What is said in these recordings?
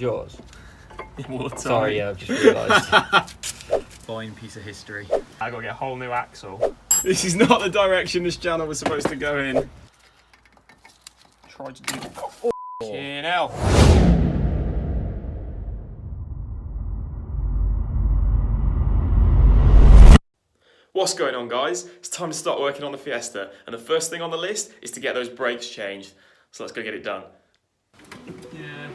yours? Water. Sorry, yeah, I've just realised. Fine piece of history. I gotta get a whole new axle. This is not the direction this channel was supposed to go in. Try to do. Oh, fucking hell. What's going on, guys? It's time to start working on the Fiesta, and the first thing on the list is to get those brakes changed. So let's go get it done. Yeah.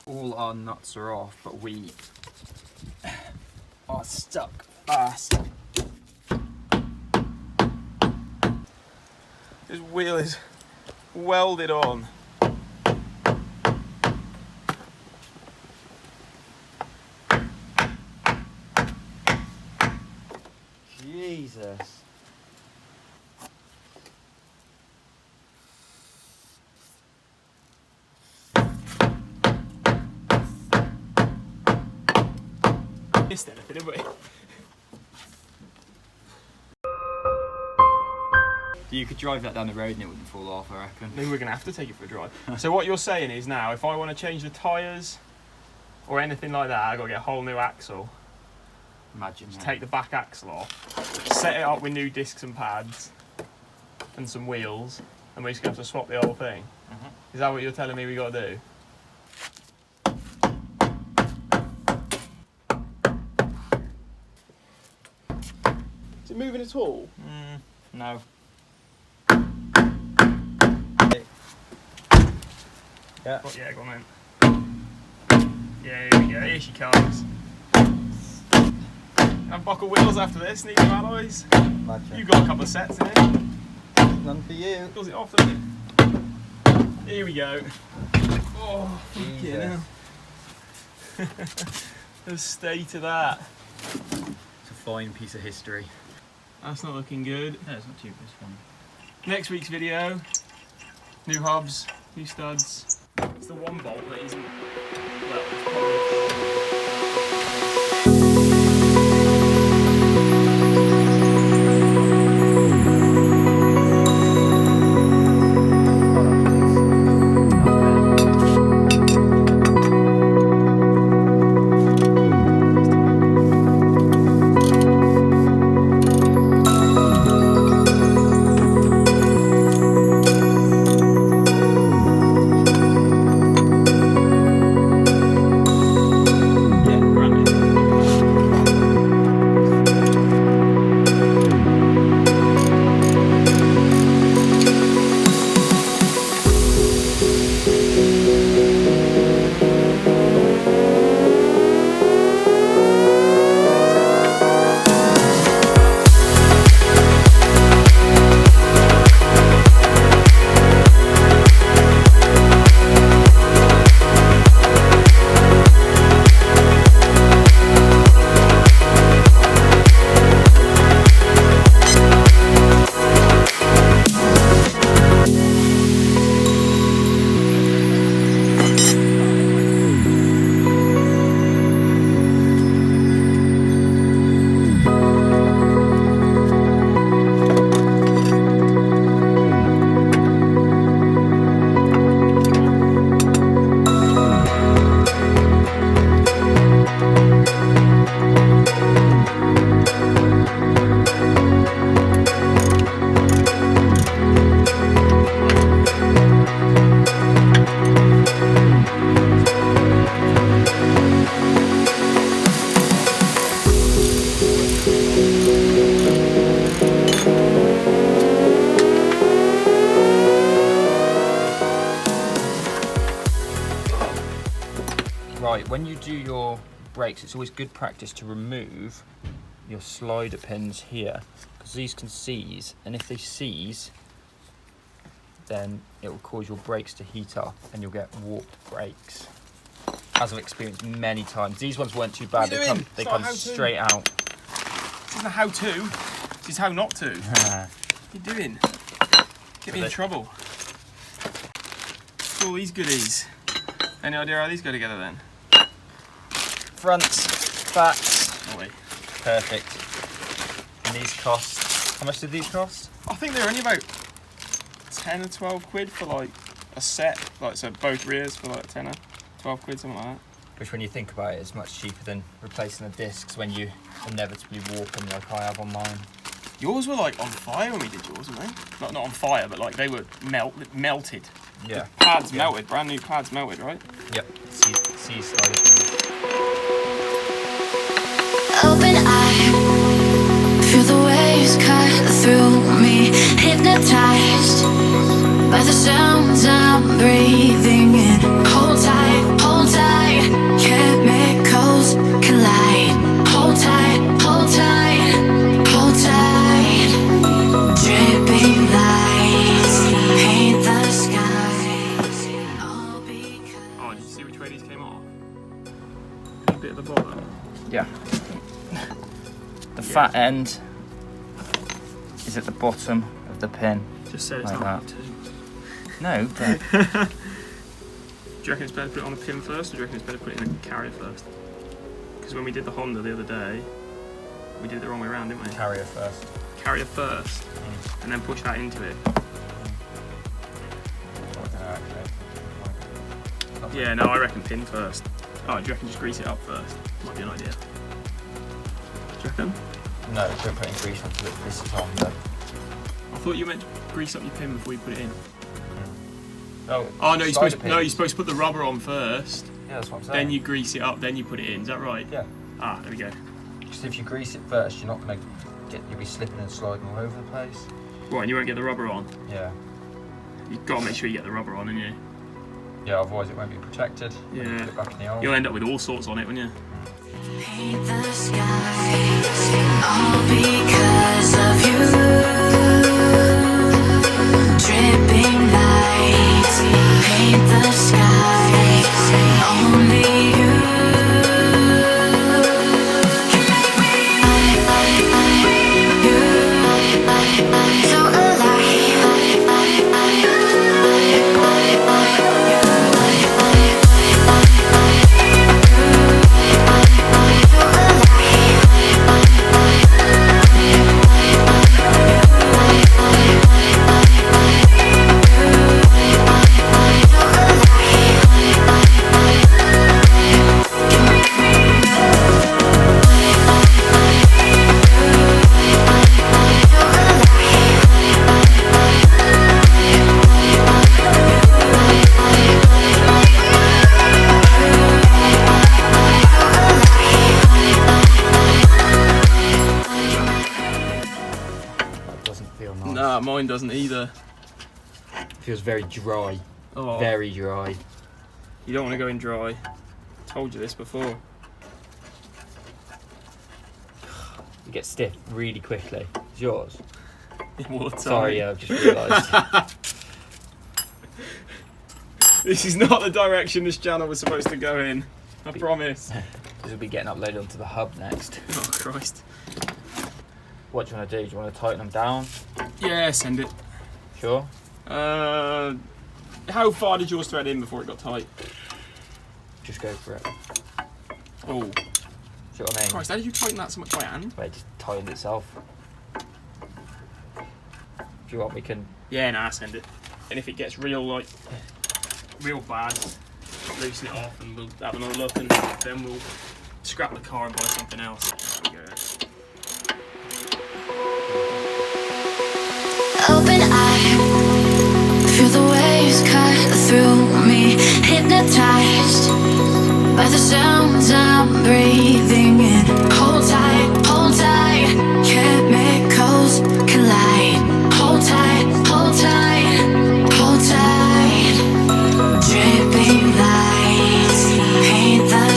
All our nuts are off, but we are stuck fast. This wheel is welded on. Jesus. Missed anything, have we? You could drive that down the road and it wouldn't fall off, I reckon. Maybe we're going to have to take it for a drive. So what you're saying is now, if I want to change the tyres or anything like that, I've got to get a whole new axle. Imagine Just that. take the back axle off, set it up with new discs and pads and some wheels, and we're just going to have to swap the whole thing. Is that what you're telling me we got to do? Is it moving at all? No. Yeah. Oh, yeah, go on then. Yeah, here we go, here she comes. Have buckle wheels after this, need new alloys. Imagine. You got a couple of sets in it. None for you. Does it off, doesn't it? Here we go. Oh, fucking hell. The state of that. It's a fine piece of history. That's not looking good. No, it's not too this one. Next week's video, new hubs, new studs. It's the one bolt that isn't, well, it's probably... when you do your brakes, it's always good practice to remove your slider pins here, because these can seize, and if they seize, then it will cause your brakes to heat up and you'll get warped brakes. As I've experienced many times. These ones weren't too bad. They come straight out. This isn't a how-to. This is how not to. What are you doing? Get me in trouble. All these goodies. Any idea how these go together then? Fronts, backs. Oh wait. Perfect. And these cost, how much did these cost? I think they're only about 10 or 12 quid for like a set. Like, so both rears for like 10 or 12 quid, something like that. Which, when you think about it, is much cheaper than replacing the discs when you inevitably warp them like I have on mine. Yours were like on fire when we did yours, weren't they? Not on fire, but like they were melted. Yeah. The pads melted, brand new pads melted, right? Yep. See sliders. Open eye, feel the waves cut through me, hypnotized by the sounds I'm breathing in. Hold tight, chemicals collide. Hold tight, hold tight, hold tight. Dripping lights paint the skies. All because Oh, did you see which way these came off? A bit at the bottom. Yeah. The fat end is at the bottom of the pin. Just said it's Like not that. how to. No, but Do you reckon it's better to put it on a pin first, or do you reckon it's better to put it in a carrier first? Because when we did the Honda the other day, we did it the wrong way around, didn't we? carrier first. Carrier first, and then push that into it. Yeah, no, I reckon pin first. Oh, do you reckon just grease it up first? Might be an idea. Do you reckon? No, don't put any grease onto it. This is on the. I thought you meant grease up your pin before you put it in. Oh, Oh no, you're slider supposed to put the rubber on first. Yeah, that's what I'm saying. Then you grease it up, then you put it in. Is that right? Yeah. Ah, there we go. Because if you grease it first, you're not going to you'll be slipping and sliding all over the place. Right, and you won't get the rubber on. Yeah. You've got to make sure you get the rubber on, haven't you? Yeah, otherwise it won't be protected. Yeah. Put it back in the old. You'll end up with all sorts on it, won't you? paint the skies. All because of you. Dripping lights paint the skies. Only you can make me so alive. Nah, mine doesn't either. Feels very dry. Oh, Very dry. you don't want to go in dry. Told you this before. You get stiff really quickly. It's yours. In water. Sorry, I've just realised. This is not the direction this channel was supposed to go in. I promise. This will be getting uploaded onto the hub next. Oh Christ. What do you want to do? Do you want to tighten them down? Yeah, send it. Sure. How far did yours thread in before it got tight? Just go for it. Oh, See what I mean? Christ, how did you tighten that so much by hand? Wait, it just tightened itself. If you want, we can. Yeah, nah, send it. And if it gets real bad, loosen it off and we'll have another look, and then we'll scrap the car and buy something else. There we go. Open eye, feel the waves cut through me, hypnotized by the sounds I'm breathing in. Hold tight, chemicals collide. Hold tight, hold tight, hold tight. Dripping lights paint the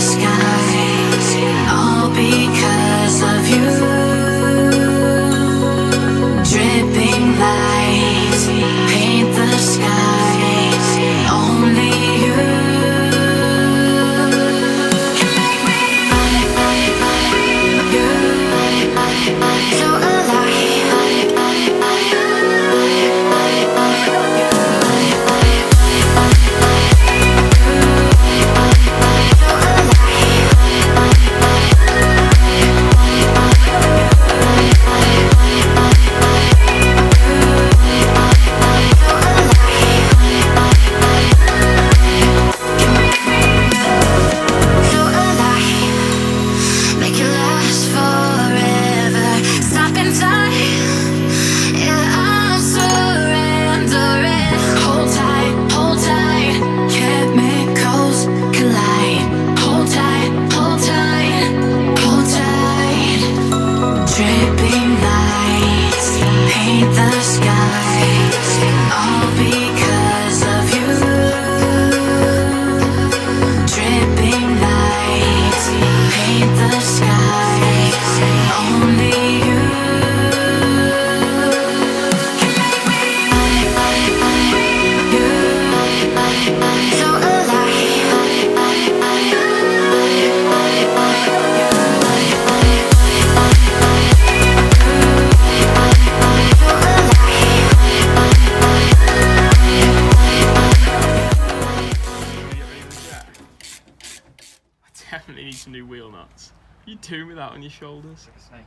some new wheel nuts. What are you doing with that on your shoulders? Snake.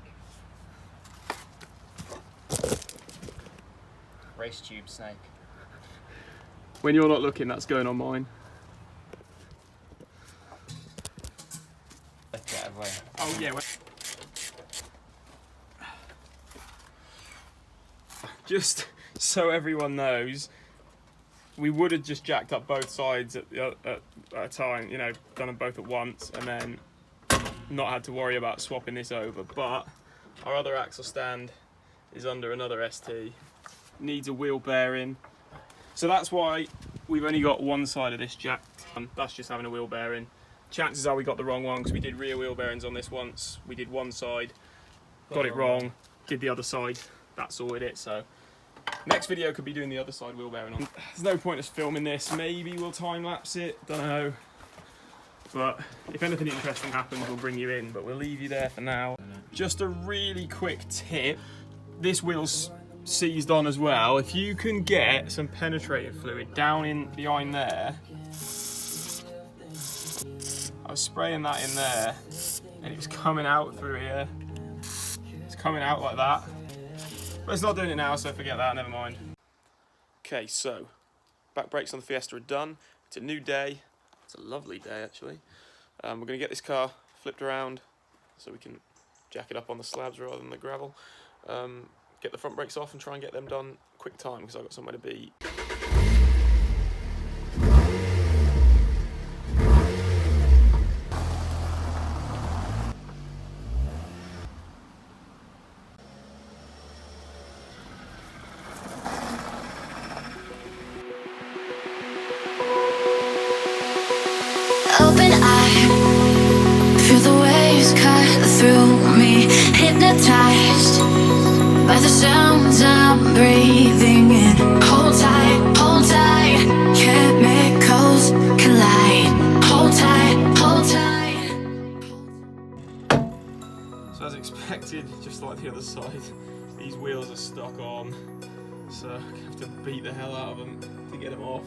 Race tube snake. When you're not looking, that's going on mine. Let's get away. Oh yeah. Just so everyone knows, we would have just jacked up both sides at a time, you know, done them both at once, and then not had to worry about swapping this over. But our other axle stand is under another ST, needs a wheel bearing, so that's why we've only got one side of this jacked. That's just having a wheel bearing. Chances are we got the wrong one because we did rear wheel bearings on this once. We did one side, got it wrong, did the other side. That's sorted it. So next video could be doing the other side wheel bearing on. There's no point us filming this. Maybe we'll time lapse it. Don't know. But if anything interesting happens, we'll bring you in. But we'll leave you there for now. Just a really quick tip. This wheel's seized on as well. If you can get some penetrating fluid down in behind there. I was spraying that in there and it was coming out through here. It's coming out like that. But it's not doing it now, so forget that, never mind. Okay, so back brakes on the Fiesta are done. It's a new day. It's a lovely day actually. We're going to get this car flipped around so we can jack it up on the slabs rather than the gravel. Get the front brakes off and try and get them done quick time because I've got somewhere to be. Open eye, feel the waves cut through me, hypnotized by the sounds I'm breathing in. Hold tight, chemicals collide. Hold tight. So as expected, just like the other side, these wheels are stuck on, so I have to beat the hell out of them to get them off.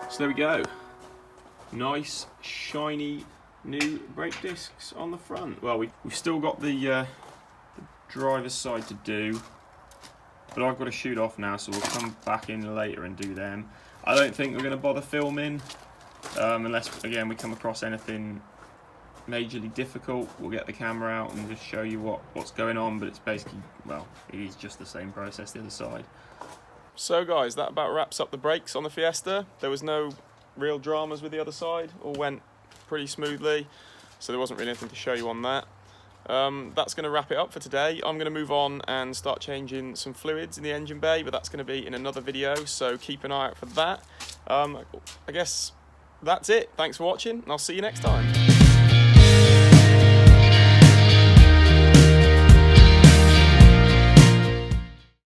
So there we go. Nice, shiny, new brake discs on the front. Well, we've still got the driver's side to do, but I've got to shoot off now, so we'll come back in later and do them. I don't think we're going to bother filming unless, again, we come across anything majorly difficult. We'll get the camera out and just show you what's going on, but it's basically, well, it is just the same process the other side. So guys, that about wraps up the brakes on the Fiesta. There was no real dramas with the other side, all went pretty smoothly, so there wasn't really anything to show you on that. That's going to wrap it up for today. I'm going to move on and start changing some fluids in the engine bay, but that's going to be in another video, so keep an eye out for that. I guess that's it. Thanks for watching, and I'll see you next time.